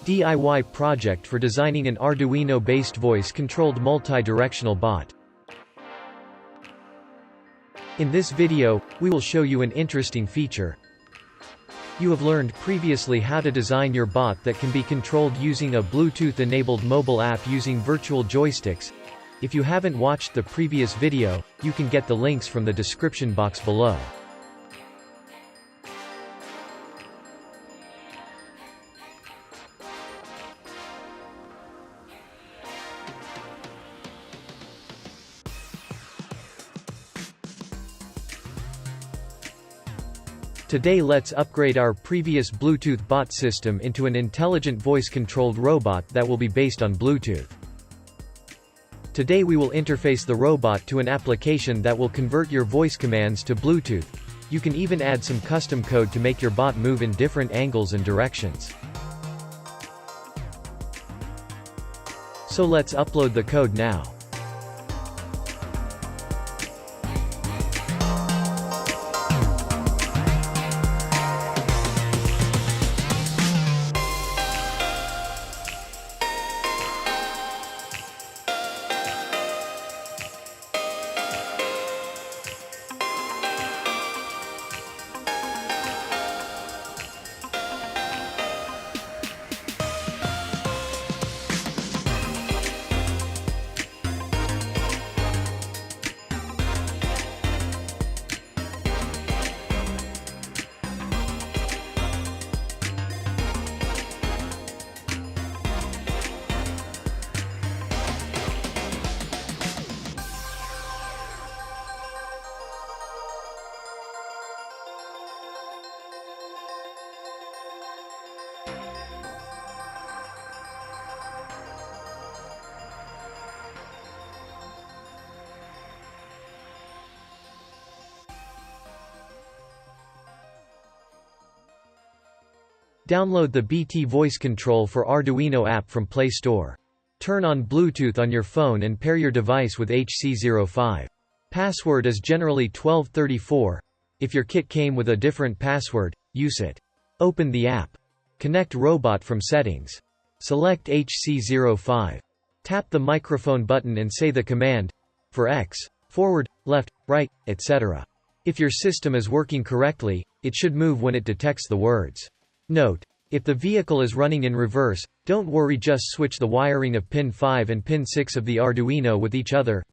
DIY project for designing an Arduino-based voice-controlled multi-directional bot. In this video, we will show you an interesting feature. You have learned previously how to design your bot that can be controlled using a Bluetooth-enabled mobile app using virtual joysticks. If you haven't watched the previous video, you can get the links from the description box below. Today let's upgrade our previous Bluetooth bot system into an intelligent voice-controlled robot that will be based on Bluetooth. Today we will interface the robot to an application that will convert your voice commands to Bluetooth. You can even add some custom code to make your bot move in different angles and directions. So let's upload the code now. Download the BT Voice Control for Arduino app from Play Store. Turn on Bluetooth on your phone and pair your device with HC05. Password is generally 1234. If your kit came with a different password, use it. Open the app. Connect robot from settings. Select HC05. Tap the microphone button and say the command for X, forward, left, right, etc. If your system is working correctly, it should move when it detects the words. Note: if the vehicle is running in reverse, don't worry, just switch the wiring of pin 5 and pin 6 of the Arduino with each other.